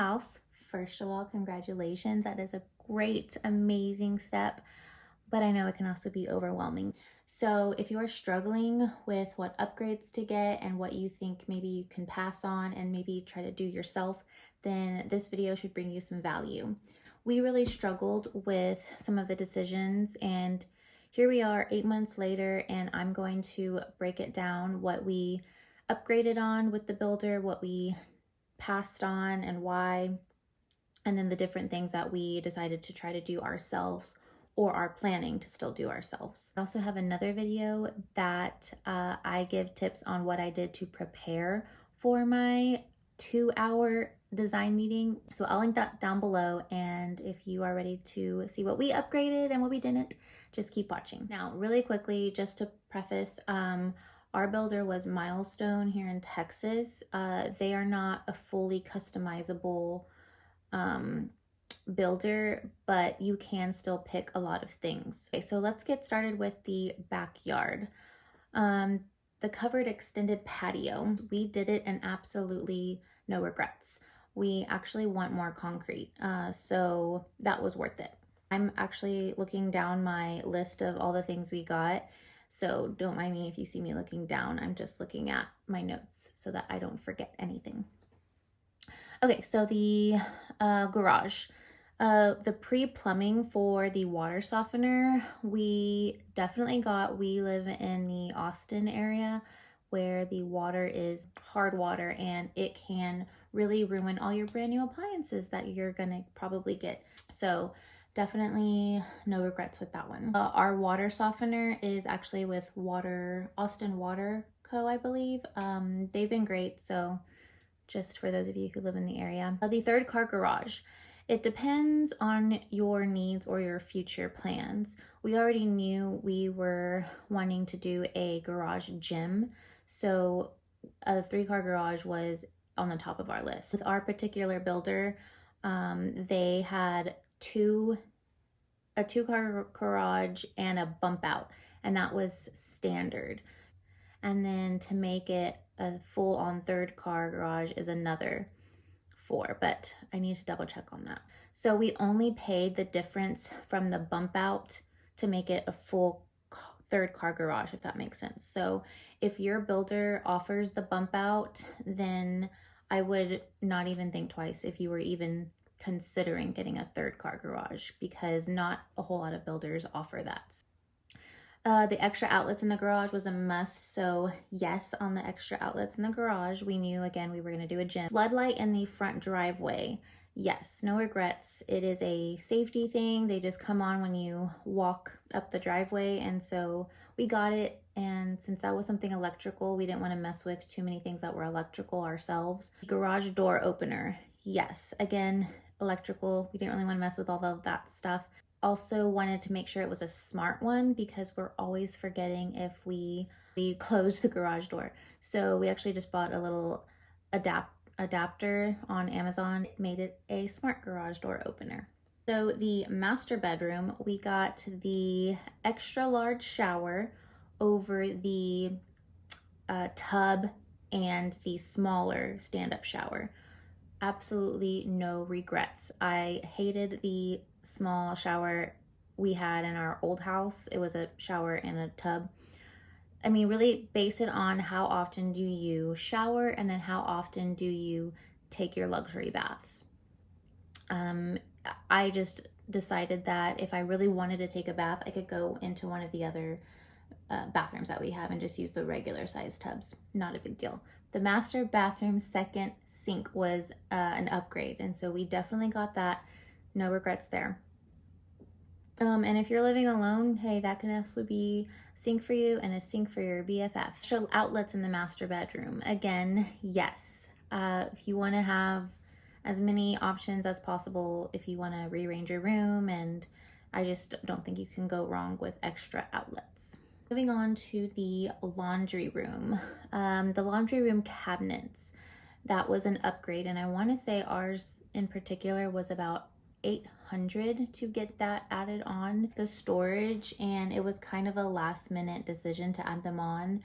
house. First of all, congratulations. That is a great, amazing step, but I know it can also be overwhelming. So if you are struggling with what upgrades to get and what you think maybe you can pass on and maybe try to do yourself, then this video should bring you some value. We really struggled with some of the decisions, and here we are 8 months later, and I'm going to break it down, what we upgraded on with the builder, what we passed on and why, and then the different things that we decided to try to do ourselves or are planning to still do ourselves. I also have another video that I give tips on what I did to prepare for my 2-hour design meeting. So I'll link that down below, and if you are ready to see what we upgraded and what we didn't, just keep watching. Now, really quickly, just to preface, our builder was Milestone here in Texas. They are not a fully customizable builder, but you can still pick a lot of things. Okay, so let's get started with the backyard. The covered extended patio, we did it and absolutely no regrets. We actually want more concrete, so that was worth it. I'm actually looking down my list of all the things we got, so don't mind me if you see me looking down. I'm just looking at my notes so that I don't forget anything. Okay, so the garage. The pre-plumbing for the water softener, we definitely got. We live in the Austin area where the water is hard water, and it can really ruin all your brand new appliances that you're gonna probably get. So definitely no regrets with that one. Our water softener is actually with Austin Water Co., I believe. They've been great, so just for those of you who live in the area. The third car garage. It depends on your needs or your future plans. We already knew we were wanting to do a garage gym, so a 3-car garage was on the top of our list. With our particular builder, they had a 2-car garage and a bump out, and that was standard. And then to make it a full-on 3rd-car garage is another 4, but I need to double check on that. So we only paid the difference from the bump out to make it a full 3rd-car garage, if that makes sense. So if your builder offers the bump out, then I would not even think twice if you were even considering getting a 3rd-car garage, because not a whole lot of builders offer that. The extra outlets in the garage was a must, so yes, on the extra outlets in the garage, we knew, again, we were going to do a gym. Floodlight in the front driveway, yes, no regrets. It is a safety thing. They just come on when you walk up the driveway, and so we got it, and since that was something electrical, we didn't want to mess with too many things that were electrical ourselves. Garage door opener, yes, again, electrical. We didn't really want to mess with all of that stuff. Also wanted to make sure it was a smart one, because we're always forgetting if we close the garage door. So we actually just bought a little adapter on Amazon. It made it a smart garage door opener. So the master bedroom, we got the extra large shower over the tub and the smaller stand-up shower. Absolutely no regrets. I hated the small shower we had in our old house. It was a shower and a tub. I mean, really base it on how often do you shower, and then how often do you take your luxury baths. I just decided that if I really wanted to take a bath, I could go into one of the other bathrooms that we have and just use the regular size tubs. Not a big deal. The master bathroom second sink was an upgrade, and so we definitely got that. No regrets there. And if you're living alone, hey, that can also be a sink for you and a sink for your BFF. So outlets in the master bedroom, again, yes. If you want to have as many options as possible, if you want to rearrange your room, and I just don't think you can go wrong with extra outlets. Moving on to the laundry room. The laundry room cabinets, that was an upgrade, and I want to say ours in particular was about $800 to get that added on the storage, and it was kind of a last minute decision to add them on.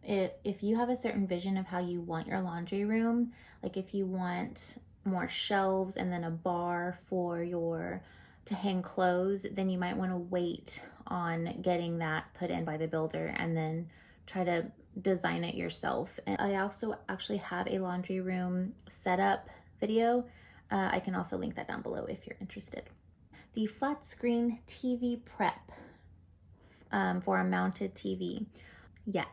If you have a certain vision of how you want your laundry room, like if you want more shelves and then a bar for your to hang clothes, then you might want to wait on getting that put in by the builder and then try to design it yourself. And I also actually have a laundry room setup video. I can also link that down below if you're interested. The flat screen TV prep for a mounted TV. Yes,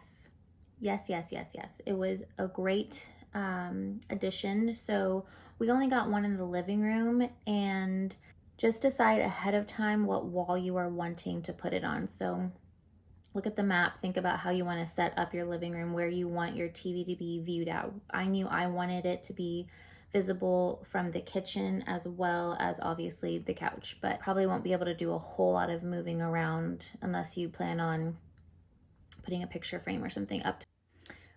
yes, yes, yes, yes. It was a great addition. So we only got one in the living room, and just decide ahead of time what wall you are wanting to put it on. So look at the map, think about how you want to set up your living room, where you want your TV to be viewed at. I knew I wanted it to be visible from the kitchen as well as obviously the couch, but probably won't be able to do a whole lot of moving around unless you plan on putting a picture frame or something up.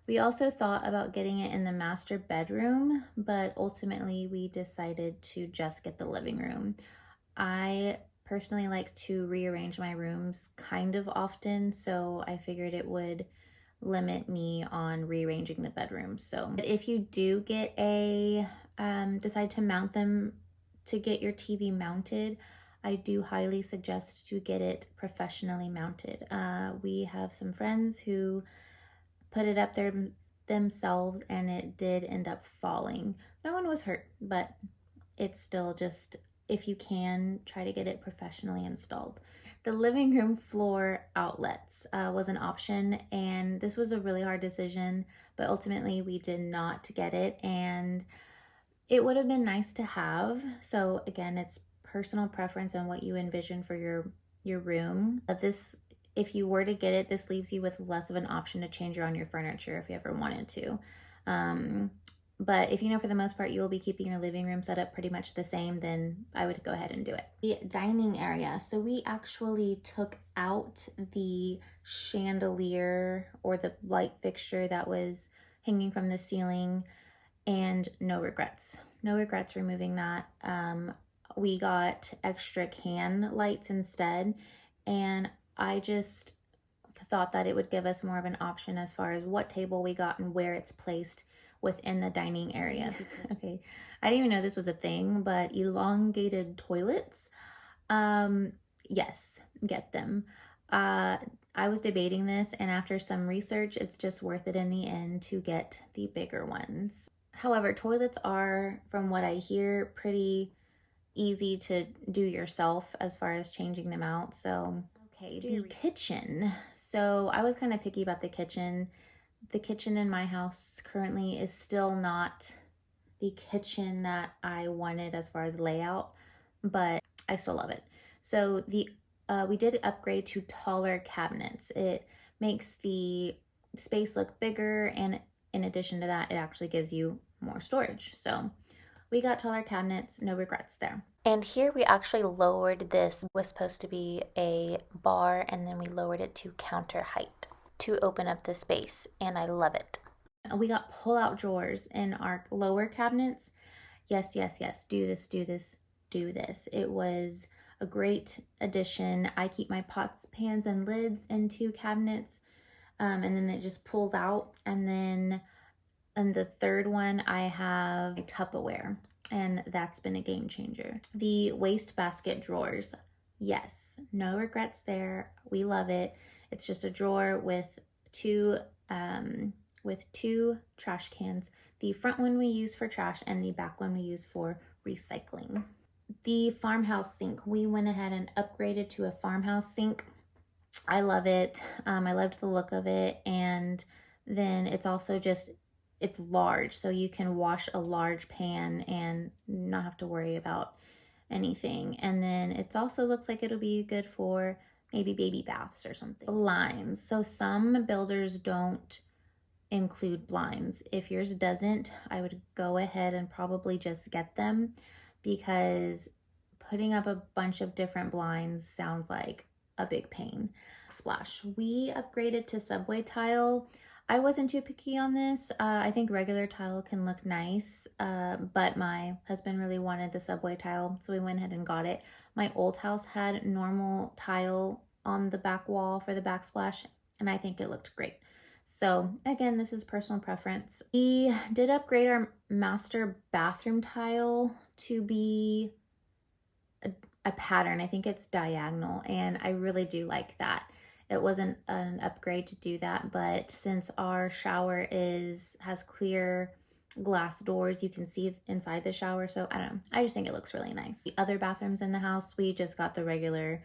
We also thought about getting it in the master bedroom, but ultimately we decided to just get the living room. I personally like to rearrange my rooms kind of often, so I figured it would limit me on rearranging the bedrooms. So if you do get decide to mount them, to get your TV mounted, I do highly suggest to get it professionally mounted. We have some friends who put it up there themselves and it did end up falling. No one was hurt, but it's still just, if you can, try to get it professionally installed. The living room floor outlets was an option, and this was a really hard decision, but ultimately we did not get it, and it would have been nice to have. So again, it's personal preference and what you envision for your room. This, if you were to get it, this leaves you with less of an option to change around your furniture if you ever wanted to. But if you know for the most part you will be keeping your living room set up pretty much the same, then I would go ahead and do it. The dining area. So we actually took out the chandelier or the light fixture that was hanging from the ceiling, and no regrets. No regrets removing that. We got extra can lights instead, and I just thought that it would give us more of an option as far as what table we got and where it's placed within the dining area. Okay, I didn't even know this was a thing, but elongated toilets, yes, get them. I was debating this, and after some research, it's just worth it in the end to get the bigger ones. However, toilets are, from what I hear, pretty easy to do yourself as far as changing them out. So, okay, the kitchen. So I was kind of picky about the kitchen. The kitchen in my house currently is still not the kitchen that I wanted as far as layout, but I still love it. So we did upgrade to taller cabinets. It makes the space look bigger, and in addition to that, it actually gives you more storage. So we got taller cabinets, no regrets there. And here we actually lowered this. It was supposed to be a bar, and then we lowered it to counter height to open up the space, and I love it. We got pull-out drawers in our lower cabinets. Yes, yes, yes, do this, do this, do this. It was a great addition. I keep my pots, pans, and lids in 2 cabinets, and then it just pulls out. And then in the third one, I have a Tupperware, and that's been a game changer. The wastebasket drawers, yes, no regrets there. We love it. It's just a drawer with two trash cans. The front one we use for trash, and the back one we use for recycling. The farmhouse sink, we went ahead and upgraded to a farmhouse sink. I love it. I loved the look of it, and then it's also just, it's large, so you can wash a large pan and not have to worry about anything. And then it also looks like it'll be good for maybe baby baths or something. Blinds. So some builders don't include blinds. If yours doesn't, I would go ahead and probably just get them, because putting up a bunch of different blinds sounds like a big pain. Splash. We upgraded to subway tile. I wasn't too picky on this. I think regular tile can look nice, but my husband really wanted the subway tile, so we went ahead and got it. My old house had normal tile on the back wall for the backsplash, and I think it looked great. So again, this is personal preference. We did upgrade our master bathroom tile to be a pattern. I think it's diagonal, and I really do like that. It wasn't an upgrade to do that, but since our shower has clear glass doors, you can see inside the shower. So I don't know. I just think it looks really nice. The other bathrooms in the house, we just got the regular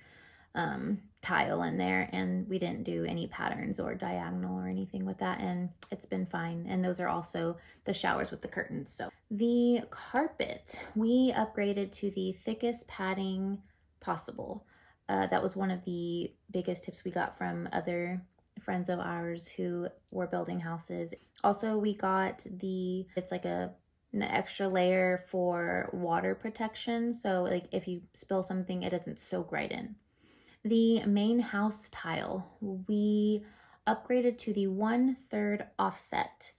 tile in there, and we didn't do any patterns or diagonal or anything with that, and it's been fine. And those are also the showers with the curtains. So the carpet, we upgraded to the thickest padding possible. That was one of the biggest tips we got from other friends of ours who were building houses. Also, we got it's like an extra layer for water protection, so like if you spill something, it doesn't soak right in. The main house tile, we upgraded to the 1/3 offset,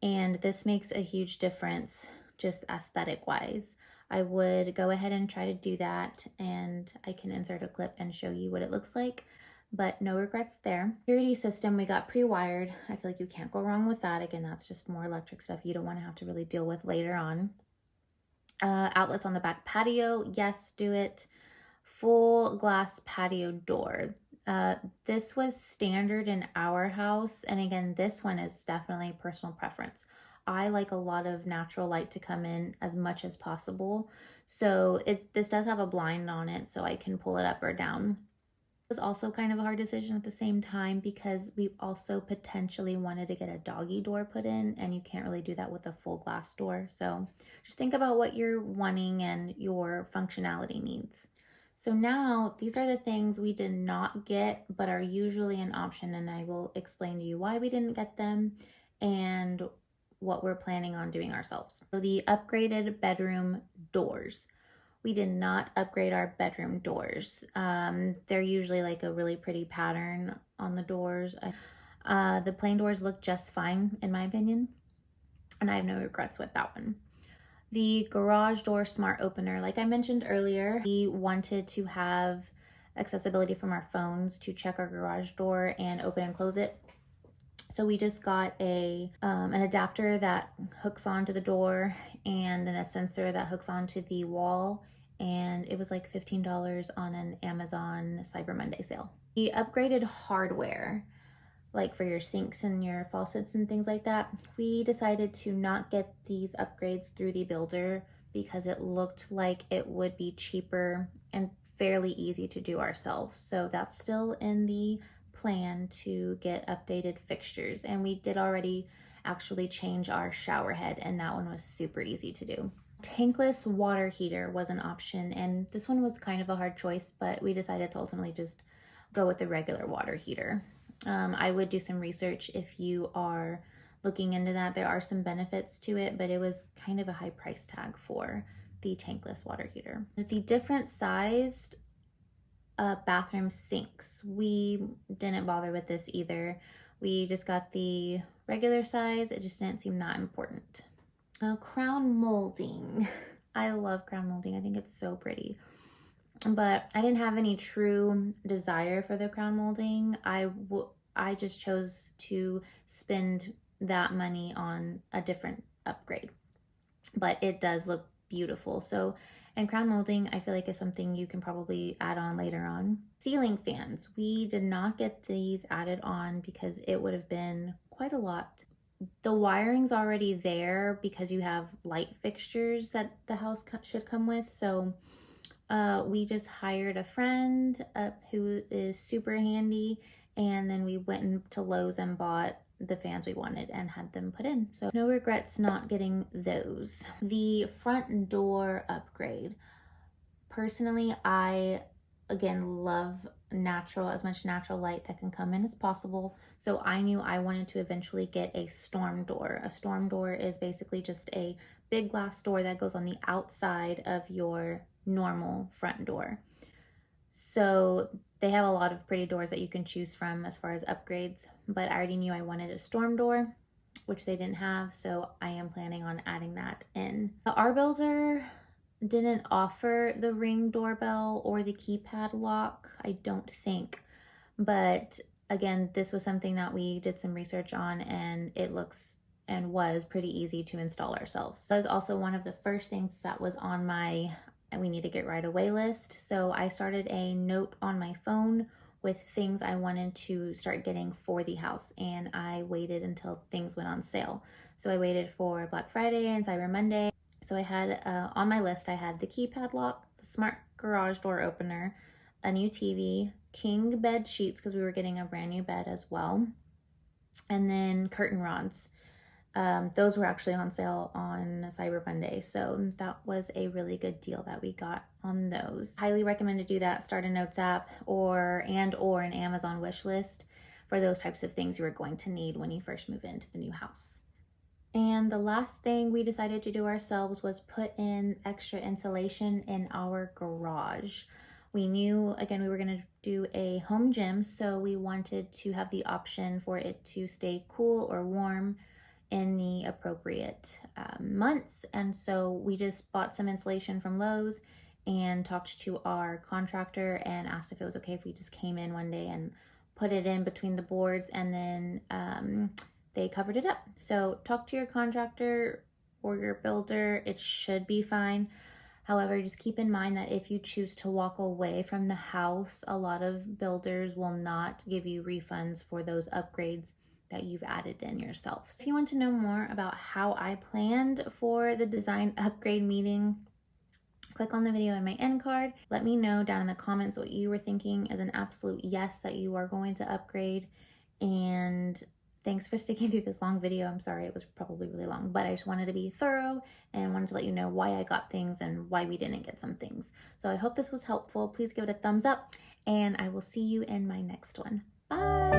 and this makes a huge difference just aesthetic wise. I would go ahead and try to do that, and I can insert a clip and show you what it looks like, but no regrets there. Security system, we got pre-wired. I feel like you can't go wrong with that. Again, that's just more electric stuff you don't want to have to really deal with later on. Outlets on the back patio, yes, do it. Full glass patio door. This was standard in our house, and again, this one is definitely personal preference. I like a lot of natural light to come in as much as possible, so this does have a blind on it, so I can pull it up or down. It was also kind of a hard decision at the same time because we also potentially wanted to get a doggy door put in, and you can't really do that with a full glass door. So just think about what you're wanting and your functionality needs. So now these are the things we did not get but are usually an option, and I will explain to you why we didn't get them and what we're planning on doing ourselves. So the upgraded bedroom doors. We did not upgrade our bedroom doors. They're usually like a really pretty pattern on the doors. The plain doors look just fine in my opinion, and I have no regrets with that one. The garage door smart opener, like I mentioned earlier, we wanted to have accessibility from our phones to check our garage door and open and close it. So we just got an adapter that hooks onto the door and then a sensor that hooks onto the wall, and it was like $15 on an Amazon Cyber Monday sale. The upgraded hardware, like for your sinks and your faucets and things like that, we decided to not get these upgrades through the builder because it looked like it would be cheaper and fairly easy to do ourselves. So that's still in the plan to get updated fixtures, and we did already actually change our shower head, and that one was super easy to do. Tankless water heater was an option, and this one was kind of a hard choice, but we decided to ultimately just go with the regular water heater. I would do some research if you are looking into that. There are some benefits to it, but it was kind of a high price tag for the tankless water heater. The different sized bathroom sinks, we didn't bother with this either. We just got the regular size. It just didn't seem that important. Crown molding. I love crown molding. I think it's so pretty. But I didn't have any true desire for the crown molding. I just chose to spend that money on a different upgrade. But it does look beautiful. So, and crown molding, I feel like is something you can probably add on later on. Ceiling fans. We did not get these added on because it would have been quite a lot. The wiring's already there because you have light fixtures that the house should come with. So we just hired a friend who is super handy, and then we went into Lowe's and bought the fans we wanted and had them put in. So no regrets not getting those. The front door upgrade. Personally, I again love as much natural light that can come in as possible. So I knew I wanted to eventually get a storm door. A storm door is basically just a big glass door that goes on the outside of your normal front door. So they have a lot of pretty doors that you can choose from as far as upgrades, but I already knew I wanted a storm door, which they didn't have, so I am planning on adding that in. Our builder didn't offer the Ring doorbell or the keypad lock, I don't think, but again, this was something that we did some research on, and it looks and was pretty easy to install ourselves. That was also one of the first things that was on my we need to get right away list. So I started a note on my phone with things I wanted to start getting for the house, and I waited until things went on sale. So I waited for Black Friday and Cyber Monday. So I had on my list, I had the keypad lock, the smart garage door opener, a new TV, king bed sheets because we were getting a brand new bed as well, and then curtain rods. Those were actually on sale on Cyber Monday, so that was a really good deal that we got on those. Highly recommend to do that. Start a notes app or an Amazon wish list for those types of things you are going to need when you first move into the new house. And the last thing we decided to do ourselves was put in extra insulation in our garage. We knew, again, we were going to do a home gym, so we wanted to have the option for it to stay cool or warm in the appropriate months. And so we just bought some insulation from Lowe's and talked to our contractor and asked if it was okay if we just came in one day and put it in between the boards, and then they covered it up. So talk to your contractor or your builder. It should be fine. However, just keep in mind that if you choose to walk away from the house, a lot of builders will not give you refunds for those upgrades that you've added in yourself. If you want to know more about how I planned for the design upgrade meeting, click on the video in my end card. Let me know down in the comments what you were thinking as an absolute yes that you are going to upgrade. And thanks for sticking through this long video. I'm sorry it was probably really long, but I just wanted to be thorough and wanted to let you know why I got things and why we didn't get some things. So I hope this was helpful. Please give it a thumbs up, and I will see you in my next one. Bye.